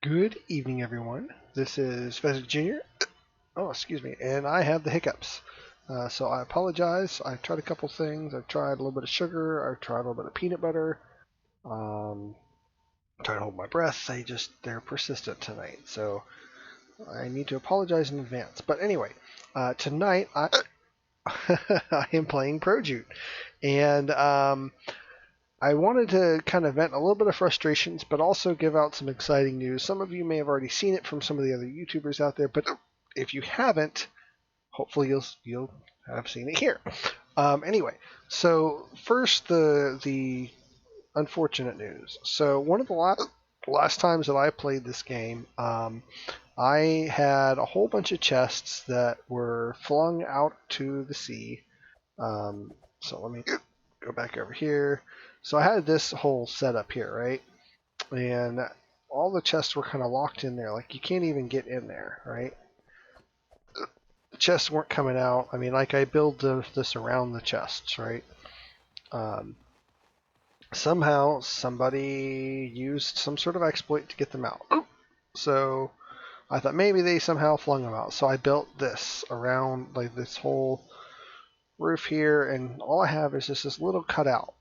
Good evening, everyone. This is Pheasant Jr. Oh, excuse me, and I have the hiccups. So I apologize. I've tried a couple things. I've tried a little bit of sugar. I've tried a little bit of peanut butter. I'm trying to hold my breath. They're persistent tonight. So I need to apologize in advance. But anyway, tonight I am playing Projoot. And I wanted to kind of vent a little bit of frustrations, but also give out some exciting news. Some of you may have already seen it from some of the other YouTubers out there, but if you haven't, hopefully you'll have seen it here. Anyway, so first the unfortunate news. So one of the last times that I played this game, I had a whole bunch of chests that were flung out to the sea. So let me go back over here. So I had this whole setup here, right? And all the chests were kind of locked in there. Like, you can't even get in there, right? The chests weren't coming out. I mean, like, I built this around the chests, right? Somehow, somebody used some sort of exploit to get them out. So I thought maybe they somehow flung them out. So I built this around, like, this whole roof here, and all I have is just this little cutout,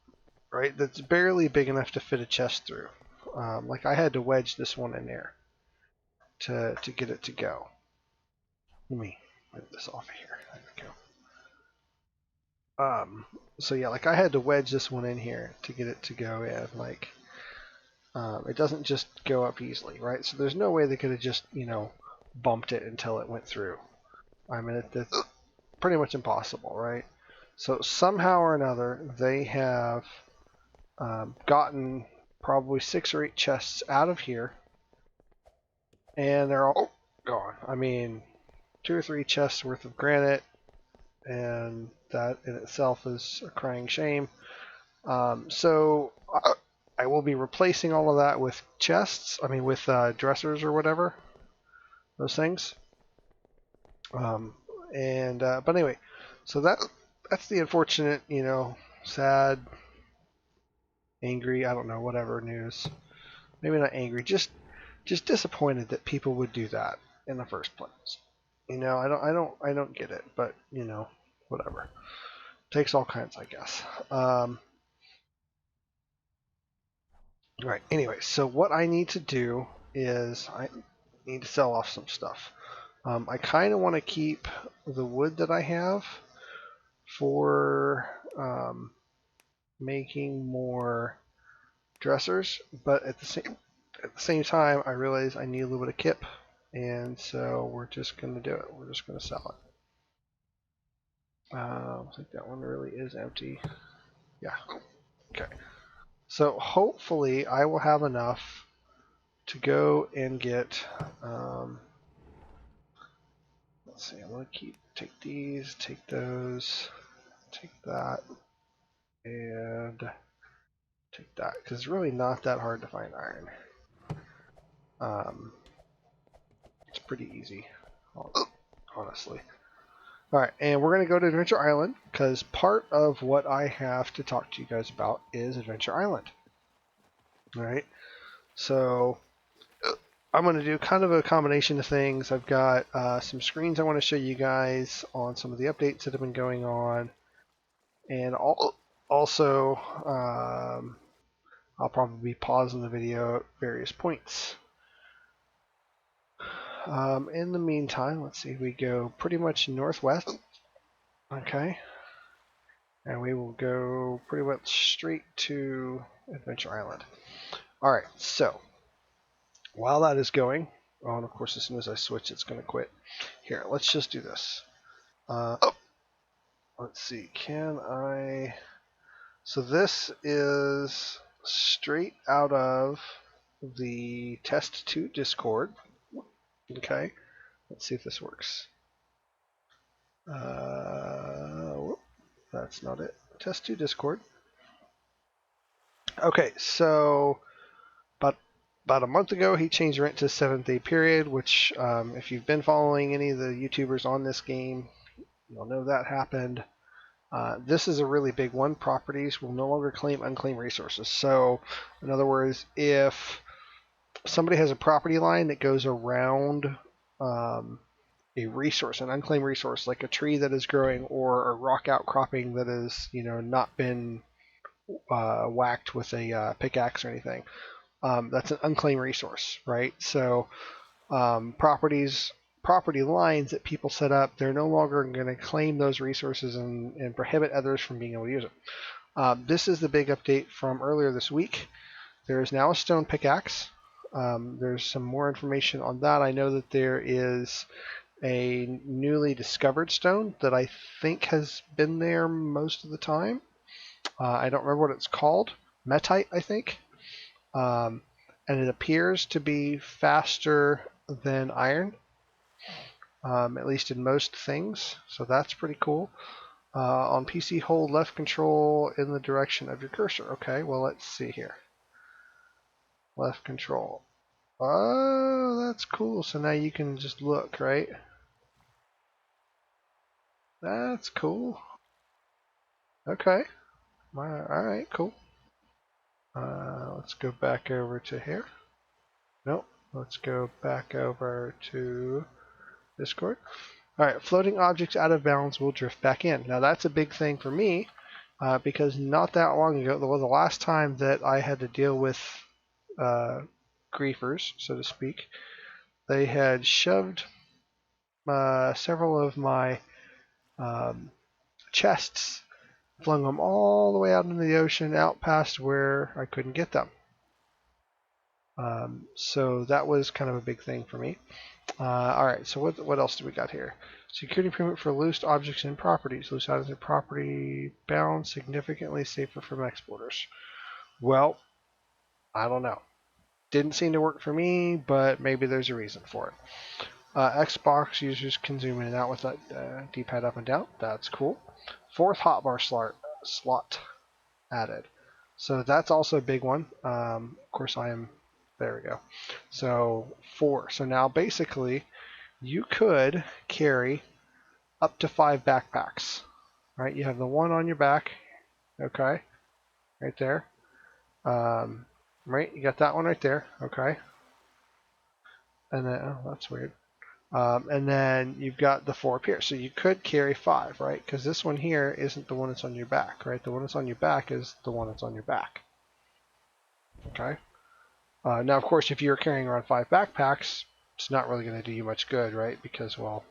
right, that's barely big enough to fit a chest through. Like, I had to wedge this one in there to get it to go. Let me move this off of here. There we go. So yeah, like, I had to wedge this one in here to get it to go in. Like, it doesn't just go up easily, right? So there's no way they could have just, bumped it until it went through. I mean, it's pretty much impossible, right? So somehow or another, they have gotten probably 6 or 8 chests out of here, and they're all gone. I mean, 2 or 3 chests worth of granite, and that in itself is a crying shame. So I will be replacing all of that with chests. I mean, with dressers or whatever, those things. But anyway, so that's the unfortunate, sad, angry, I don't know, whatever news. Maybe not angry, just disappointed that people would do that in the first place. I don't get it, but whatever. Takes all kinds, I guess. Right. Anyway, so what I need to do is I need to sell off some stuff. I kind of want to keep the wood that I have for making more dressers, but at the same time, I realize I need a little bit of kip, and so we're just going to do it. We're just going to sell it. I think that one really is empty. Yeah. Okay. So hopefully I will have enough to go and get. Let's see. I'm going to take these, take those, take that, and take that, because it's really not that hard to find iron. It's pretty easy, honestly. Alright, and we're going to go to Adventure Island, because part of what I have to talk to you guys about is Adventure Island. Alright, so I'm going to do kind of a combination of things. I've got some screens I want to show you guys on some of the updates that have been going on, and also I'll probably be pausing the video at various points. In the meantime, let's see, we go pretty much northwest. Okay. And we will go pretty much straight to Adventure Island. Alright, so while that is going, and of course as soon as I switch it's going to quit. Here, let's just do this. Let's see, can I... So this is straight out of the Test2 Discord. Okay, let's see if this works. That's not it. Test2 Discord. Okay, so about a month ago he changed rent to 7th-day period, which if you've been following any of the YouTubers on this game, you'll know that happened. This is a really big one. Properties will no longer claim unclaimed resources. So, in other words, if somebody has a property line that goes around a resource, an unclaimed resource, like a tree that is growing or a rock outcropping that has, not been whacked with a pickaxe or anything. That's an unclaimed resource, right? So property lines that people set up, they're no longer going to claim those resources and prohibit others from being able to use them. This is the big update from earlier this week. There is now a stone pickaxe. There's some more information on that. I know that there is a newly discovered stone that I think has been there most of the time. I don't remember what it's called. Metite, I think. And it appears to be faster than iron, at least in most things. So that's pretty cool. On PC, hold left control in the direction of your cursor. Okay, well, let's see here. Left control. Oh, that's cool. So now you can just look, right? That's cool. Okay. All right, cool. Let's go back over to here. Nope. Let's go back over to Discord. All right, floating objects out of bounds will drift back in. Now that's a big thing for me because not that long ago, the last time that I had to deal with griefers, so to speak, they had shoved several of my chests, flung them all the way out into the ocean, out past where I couldn't get them. So that was kind of a big thing for me. All right, so what else do we got here? Security improvement for loose objects and properties. Loose items and property bound, significantly safer from exporters. Well, I don't know. Didn't seem to work for me, but maybe there's a reason for it. Xbox users can zoom in and out with that D-pad up and down. That's cool. Fourth hotbar slot added. So that's also a big one. Of course, there we go. So 4. So now basically, you could carry up to 5 backpacks. Right? You have the one on your back. Okay. Right there. Right? You got that one right there. Okay. And then, oh, that's weird. And then you've got the 4 up here. So you could carry 5, right? Because this one here isn't the one that's on your back, right? The one that's on your back is the one that's on your back. Okay? Now, of course, if you're carrying around 5 backpacks, it's not really going to do you much good, right? Because, well,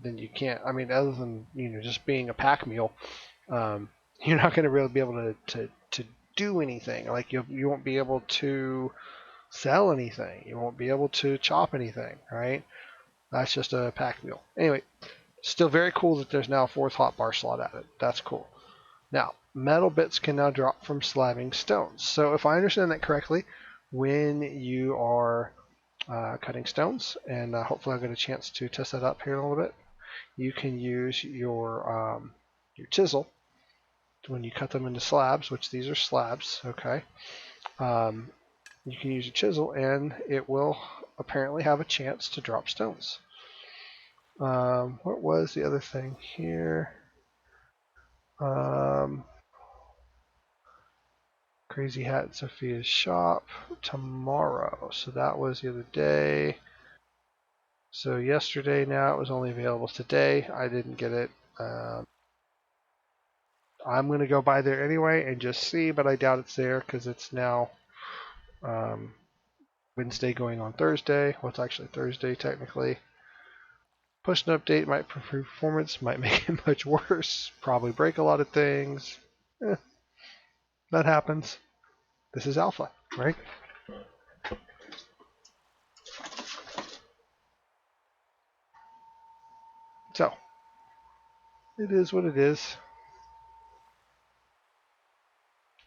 then you can't, I mean, other than, just being a pack mule, you're not going to really be able to do anything. Like, you won't be able to sell anything. You won't be able to chop anything, right? That's just a pack mule. Anyway, still very cool that there's now a 4th hotbar slot added. That's cool. Now, metal bits can now drop from slabbing stones. So if I understand that correctly, when you are cutting stones, and hopefully I'll get a chance to test that up here in a little bit, you can use your chisel when you cut them into slabs, which these are slabs, okay? You can use a chisel and it will apparently have a chance to drop stones. What was the other thing here? Crazy Hat at Sophia's shop tomorrow. So that was the other day. So yesterday now it was only available today. I didn't get it. I'm going to go by there anyway and just see, but I doubt it's there because it's now Wednesday going on Thursday. Well, it's actually Thursday technically. Push an update might improve performance, might make it much worse, probably break a lot of things. That happens. This is alpha, right? So, it is what it is.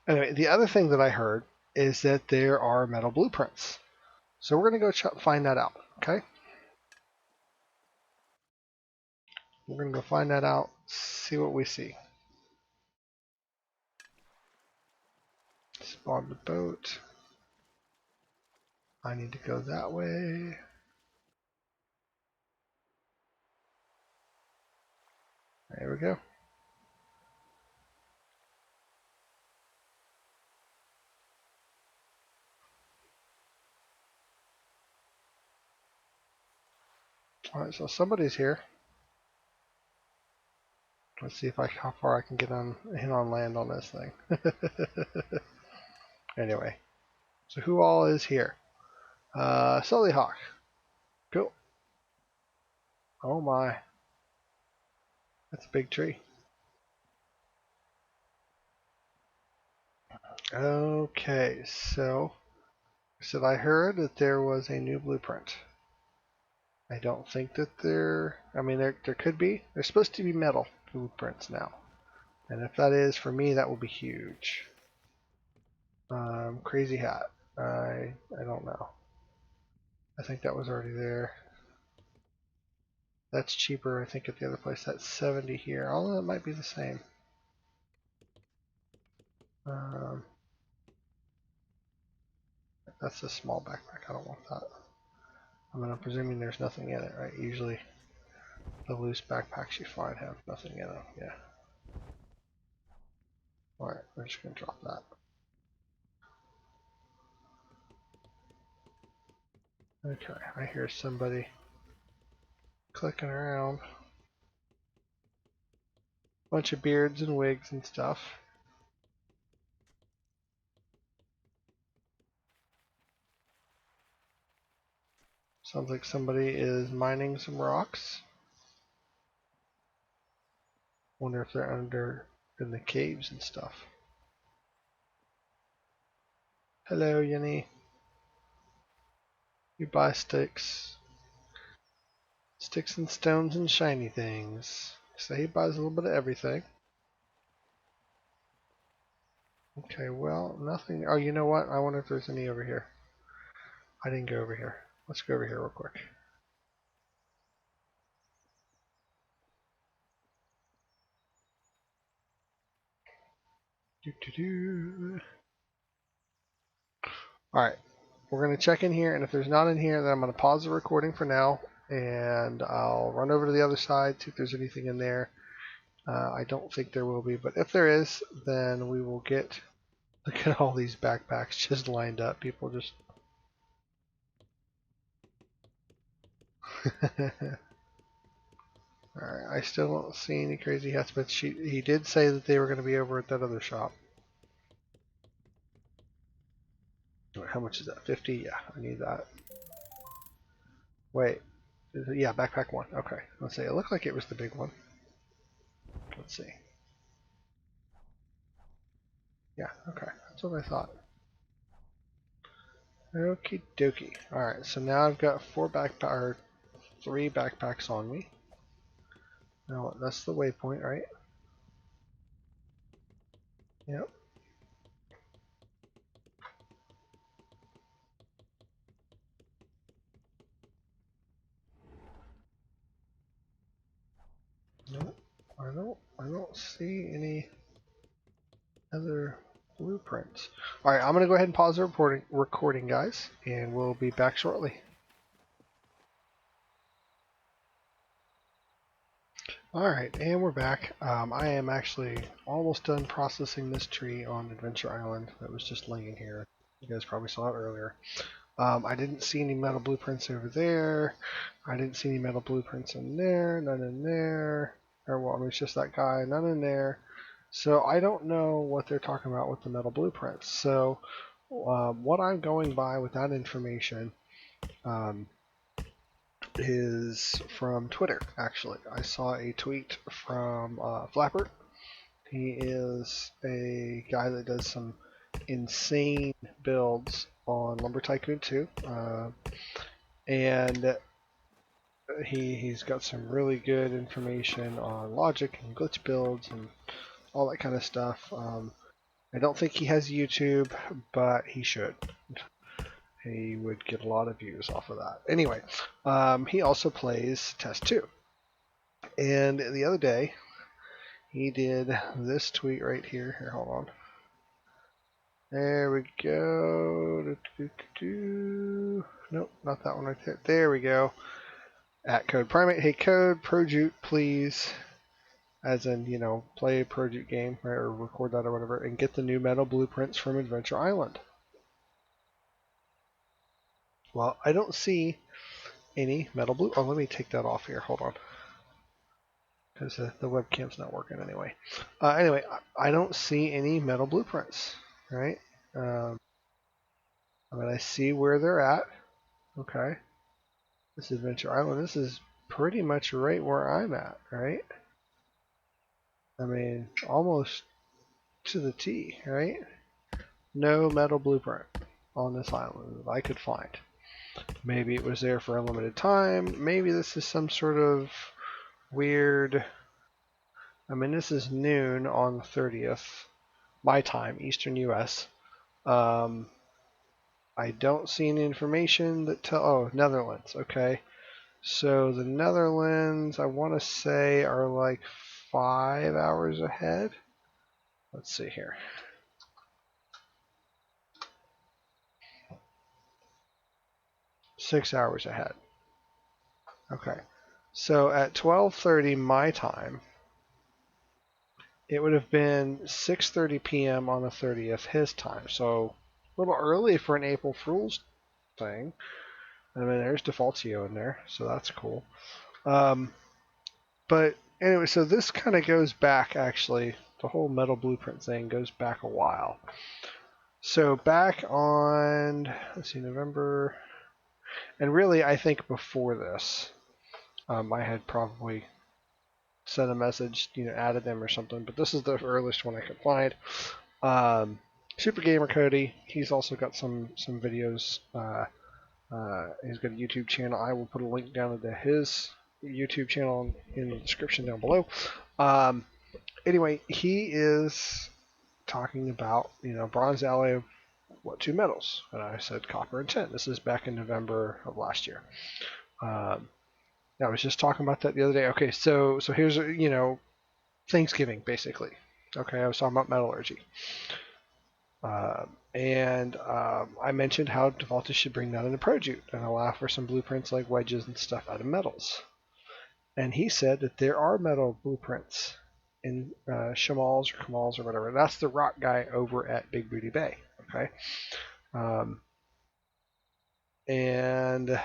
Anyway, the other thing that I heard is that there are metal blueprints. So we're going to go find that out, okay? We're going to go find that out, see what we see. Spawn the boat. I need to go that way. There we go. Alright, so somebody's here. Let's see how far I can get on land on this thing. Anyway, so who all is here? Sully Hawk. Cool. Oh my. That's a big tree. Okay, so I heard that there was a new blueprint. I don't think that I mean, there could be. There's supposed to be metal blueprints now. And if that is, for me, that will be huge. Crazy hat. I don't know. I think that was already there. That's cheaper, I think, at the other place. That's 70 here. Although it might be the same. That's a small backpack. I don't want that. I mean, I'm presuming there's nothing in it, right? Usually the loose backpacks you find have nothing in them. Yeah. Alright, we're just going to drop that. Okay, I hear somebody clicking around. Bunch of beards and wigs and stuff. Sounds like somebody is mining some rocks. Wonder if they're under in the caves and stuff. Hello, Yenny. You buy sticks. Sticks and stones and shiny things. So he buys a little bit of everything. Okay, well, nothing. Oh, you know what? I wonder if there's any over here. I didn't go over here. Let's go over here real quick. Alright, we're going to check in here, and if there's not in here, then I'm going to pause the recording for now, and I'll run over to the other side, see if there's anything in there. I don't think there will be, but if there is, then we will get... Look at all these backpacks just lined up. People just... Alright, I still don't see any crazy hats, but he did say that they were going to be over at that other shop. How much is that? 50? Yeah, I need that. Wait. Yeah, backpack one. Okay. Let's see. It looked like it was the big one. Let's see. Yeah, okay. That's what I thought. Okie dokie. Alright, so now I've got three backpacks on me. Now that's the waypoint, right? Yep. Nope. I don't see any other blueprints. Alright, I'm gonna go ahead and pause the recording, guys, and we'll be back shortly. Alright, and we're back. I am actually almost done processing this tree on Adventure Island that was just laying here. You guys probably saw it earlier. I didn't see any metal blueprints over there. I didn't see any metal blueprints in there. None in there. Or, well, I mean, it's just that guy. None in there. So I don't know what they're talking about with the metal blueprints. So what I'm going by with that information is from Twitter, actually. I saw a tweet from Flapper. He is a guy that does some insane builds on Lumber Tycoon 2. And he's got some really good information on logic and glitch builds and all that kind of stuff. I don't think he has YouTube, but he should. He would get a lot of views off of that. Anyway, he also plays Test2. And the other day, he did this tweet right here. Here, hold on. There we go. Nope, not that one right there. There we go. At Code Primate. Hey, Code, Projoot, please. As in, you know, play a Projoot game, right, or record that or whatever, and get the new metal blueprints from Adventure Island. Well, I don't see any metal blue. Oh, let me take that off here. Hold on, because the webcam's not working anyway. Anyway, I don't see any metal blueprints. Right? Um, I mean, I see where they're at. Okay. This Adventure Island. This is pretty much right where I'm at. Right? I mean, almost to the T. Right? No metal blueprint on this island that I could find. Maybe it was there for a limited time. Maybe this is some sort of weird. I mean, this is noon on the 30th, my time, Eastern U.S. I don't see any information that tell. Oh, Netherlands. Okay, so the Netherlands, I want to say, are like 5 hours ahead. Let's see here. Six hours ahead. Okay, so at 12:30 my time, it would have been 6:30 p.m. on the 30th his time. So a little early for an April Fool's thing. I mean, there's Defaultio in there, so that's cool. But anyway, so this kind of goes back, actually. The whole metal blueprint thing goes back a while. So back on, let's see, November, and really, I think before this, I had probably sent a message, added them or something. But this is the earliest one I could find. Super Gamer Cody, he's also got some videos. He's got a YouTube channel. I will put a link down to his YouTube channel in the description down below. Anyway, he is talking about, bronze alloy of what, two metals? And I said copper and tin. This is back in November of last year. I was just talking about that the other day. Okay, so here's, Thanksgiving, basically. Okay, I was talking about metallurgy. I mentioned how Defaultis should bring that into Projoot and allow for some blueprints like wedges and stuff out of metals. And he said that there are metal blueprints in Shamals or Kamals or whatever. That's the rock guy over at Big Booty Bay. Okay. And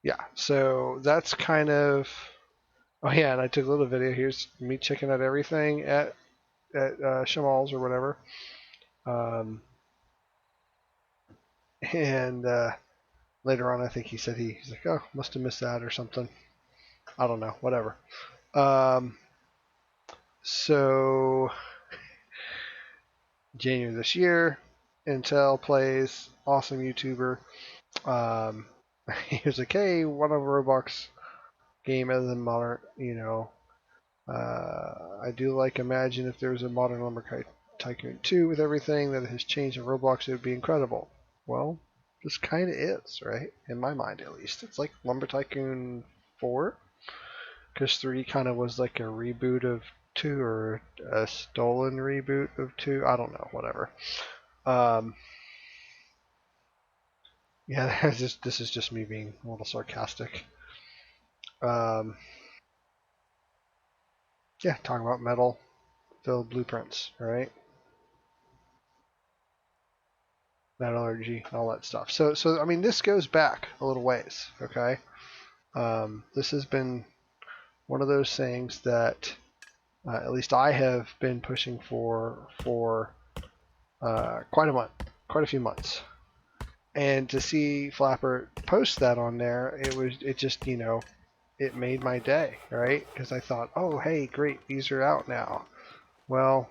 yeah, so that's kind of. Oh yeah, and I took a little video. Here's me checking out everything at Shamals or whatever. And later on, I think he said he's like, oh, must have missed that or something. I don't know, whatever. So January this year, Intel plays, awesome YouTuber. He was like, hey, one of Roblox game other than modern, I do like imagine if there was a modern Lumber Tycoon 2 with everything that has changed in Roblox, it would be incredible. Well, this kind of is, right? In my mind, at least. It's like Lumber Tycoon 4, because 3 kind of was like a reboot of 2 or a stolen reboot of 2. I don't know, whatever. Yeah, this is just me being a little sarcastic. Yeah, talking about metal filled blueprints, right? Metallurgy, all that stuff. So I mean, this goes back a little ways, okay? This has been one of those things that at least I have been pushing for quite a few months. And to see Flapper post that on there, it just it made my day, right? Because I thought, oh hey, great, these are out now. Well,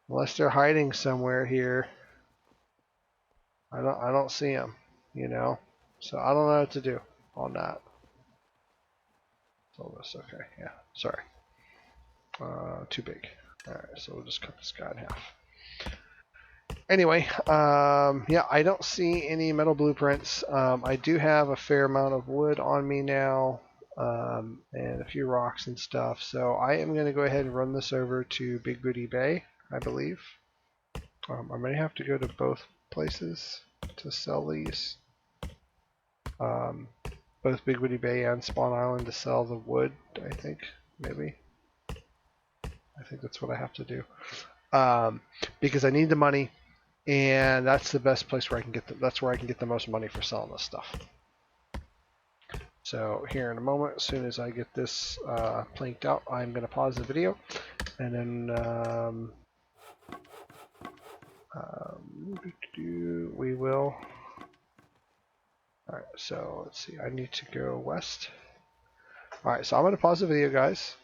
unless they're hiding somewhere here, I don't see them, So I don't know what to do on that. So this, okay, yeah, sorry, too big. All right, so we'll just cut this guy in half. Anyway, yeah, I don't see any metal blueprints. I do have a fair amount of wood on me now, and a few rocks and stuff. So I am going to go ahead and run this over to Big Booty Bay, I believe. I may have to go to both places to sell these. Both Big Booty Bay and Spawn Island to sell the wood, I think, maybe. I think that's what I have to do. Because I need the money. and that's the best place where I can get that's where I can get the most money for selling this stuff. So here in a moment, as soon as I get this planked out, I'm going to pause the video, and then we will. All right, so let's see. I need to go west. All right, so I'm going to pause the video, guys.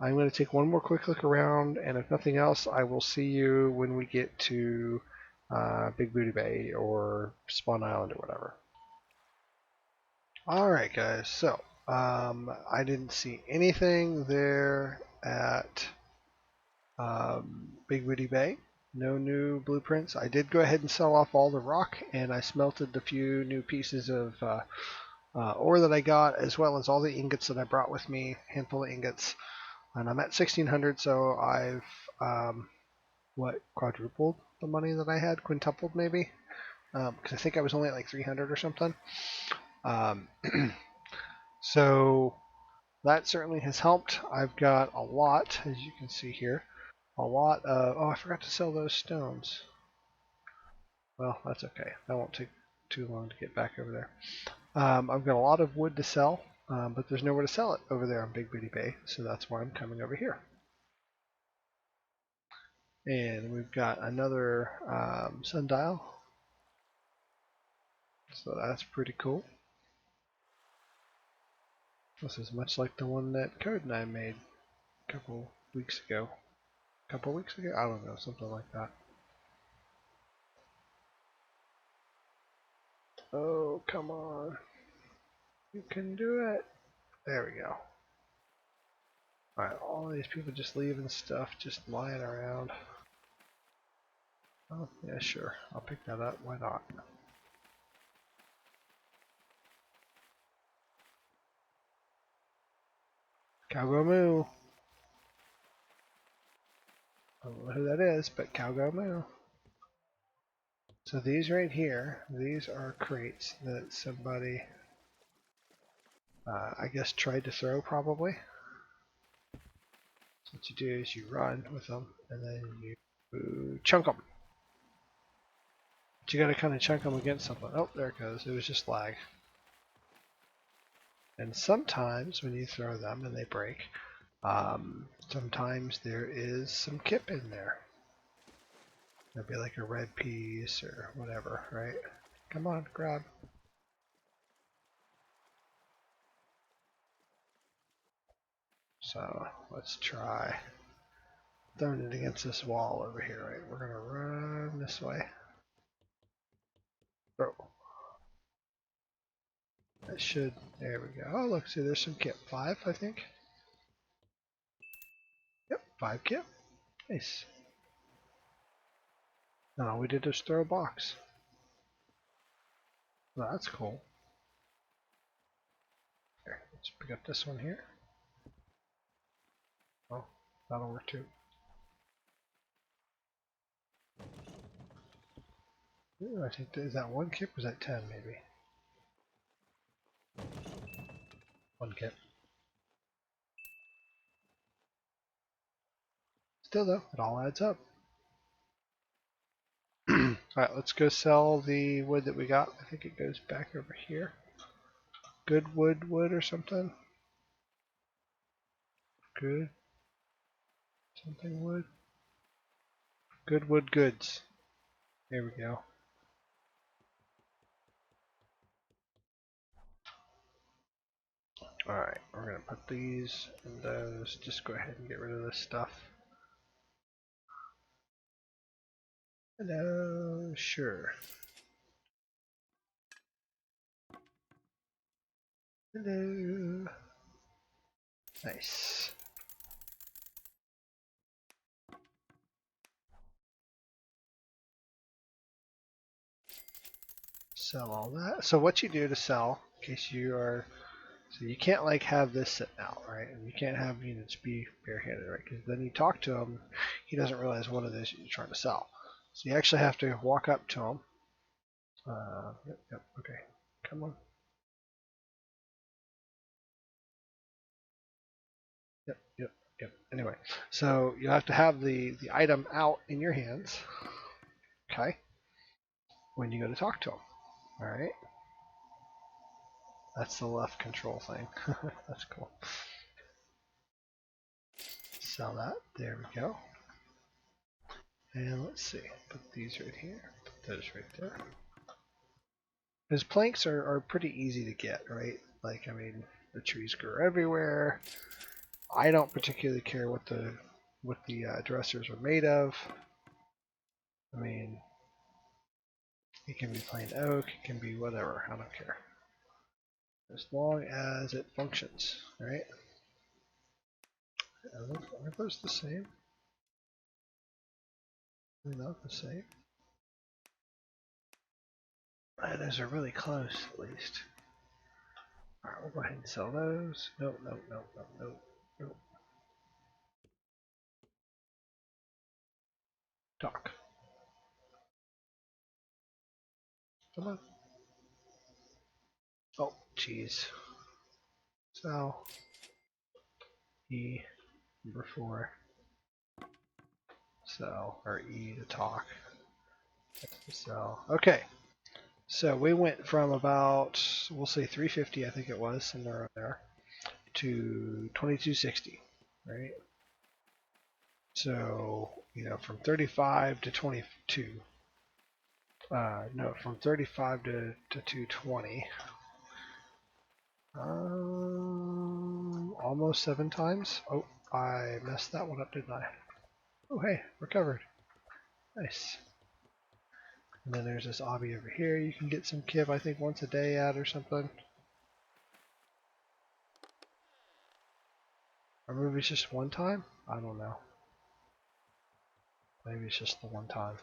I'm going to take one more quick look around, and if nothing else, I will see you when we get to Big Booty Bay or Spawn Island or whatever. Alright guys, so I didn't see anything there at Big Booty Bay. No new blueprints. I did go ahead and sell off all the rock, and I smelted the few new pieces of ore that I got, as well as all the ingots that I brought with me, handful of ingots. And I'm at 1600, so I've quadrupled the money that I had, quintupled maybe, because I think I was only at like 300 or something. So that certainly has helped. I've got a lot, as you can see here, a lot of, oh, I forgot to sell those stones. Well, that's okay. That won't take too long to get back over there. I've got a lot of wood to sell, but there's nowhere to sell it over there on Big Booty Bay, so that's why I'm coming over here. And we've got another sundial, so that's pretty cool. This is much like the one that Cody and I made a couple weeks ago. I don't know, something like that. Oh, come on. You can do it. There we go. Alright, all these people just leaving stuff, just lying around. Oh, yeah, sure. I'll pick that up. Why not? Cowgo Moo. I don't know who that is, but Cowgo Moo. So these right here, these are crates that somebody, I guess, tried to throw probably. So what you do is you run with them, and then you chunk them. But you gotta kind of chunk them against something. Oh, there it goes. It was just lag. And sometimes when you throw them and they break, sometimes there is some kip in there. There'll be like a red piece or whatever, right? Come on, grab. So let's try throwing it against this wall over here, right? We're gonna run this way. Throw. That should, there we go. Oh, look, see, there's some kip. 5, I think. Yep, 5 kip. Nice. No, all we did was throw a box. Well, that's cool. Here, let's pick up this one here. Oh, that'll work too. Ooh, I think, is that 1 kip or is that 10 maybe? 1 kip. Still though, it all adds up. Alright, let's go sell the wood that we got. I think it goes back over here. Good wood or something. Good something wood. Good wood goods. There we go. Alright, we're gonna put these and those. Just go ahead and get rid of this stuff. Hello, sure. Hello. Nice. Sell all that. So what you do to sell, in case you are, so you can't like have this sitting out, right? And you can't have units be barehanded, right? Because then you talk to him, he doesn't realize what it is you're trying to sell. So you actually have to walk up to him. Yep, okay. Come on. Yep. Anyway, so you have to have the item out in your hands. Okay. when you go to talk to them. All right. That's the left control thing. That's cool. Sell that. There we go. And let's see. Put these right here. Put those right there. Because planks are pretty easy to get, right? Like, I mean, the trees grow everywhere. I don't particularly care what the dressers are made of. I mean, it can be plain oak, it can be whatever. I don't care. As long as it functions, right? Are those the same? They're not the same. Those are really close, at least. Alright, we'll go ahead and sell those. Nope, nope, nope, nope, nope, nope. Dock. Come on. Oh, jeez. Sell. E, number 4. Sell, or E to talk. That's to sell. Okay. So we went from about, we'll say 350, I think it was, somewhere around there, to 2260, right? So, you know, from 35 to 22. No, from 35 to 220. Almost 7 times. Oh, I messed that one up, didn't I? Oh, hey, recovered. Nice. And then there's this obby over here. You can get some kib, I think, once a day at or something. Or maybe it's just one time? I don't know. Maybe it's just the one time.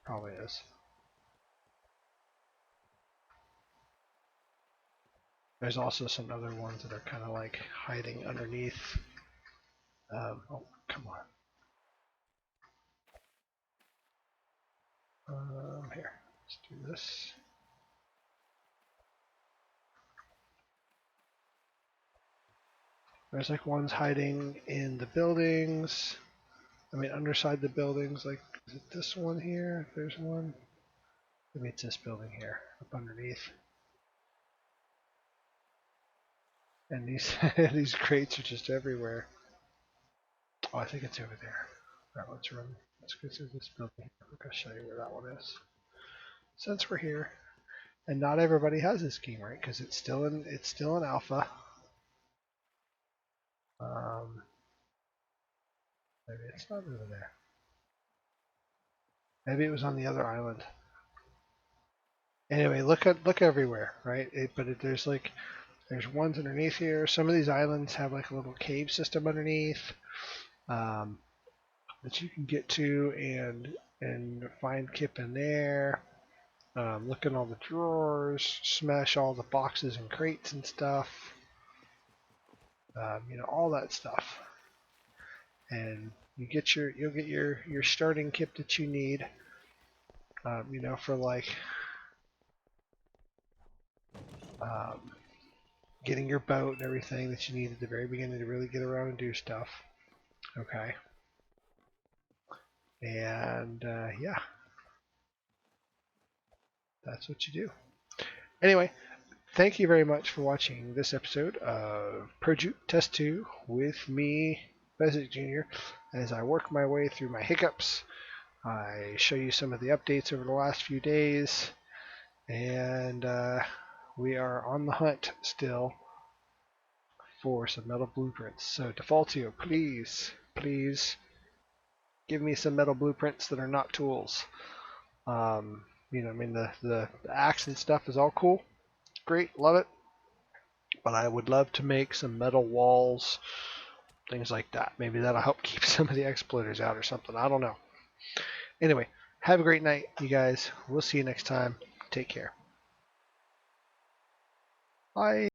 Probably is. There's also some other ones that are kind of like hiding underneath. Oh, come on. Here, let's do this. There's like ones hiding in the buildings. I mean, underside the buildings. Like, is it this one here? There's one. Maybe it's this building here, up underneath. And these these crates are just everywhere. Oh, I think it's over there. All right, let's run. Let's go through this building. I'm gonna show you where that one is. Since we're here, and not everybody has this game, right? Because it's still in alpha. Maybe it's not over there. Maybe it was on the other island. Anyway, look everywhere, right? There's ones underneath here. Some of these islands have like a little cave system underneath that you can get to and find kip in there. Look in all the drawers, smash all the boxes and crates and stuff. You know, all that stuff. And you'll get your starting kit that you need. You know, for like getting your boat and everything that you need at the very beginning to really get around and do stuff. Okay. And yeah, that's what you do. Anyway, thank you very much for watching this episode of Projoot Test 2 with me, Pheasant Jr. As I work my way through my hiccups, I show you some of the updates over the last few days, and we are on the hunt still for some metal blueprints. So Defaultio, please give me some metal blueprints that are not tools. You know, I mean, the axe and stuff is all cool, great, love it, but I would love to make some metal walls, things like that. Maybe that'll help keep some of the exploiters out or something. I don't know. Anyway, have a great night, you guys. We'll see you next time. Take care. Bye.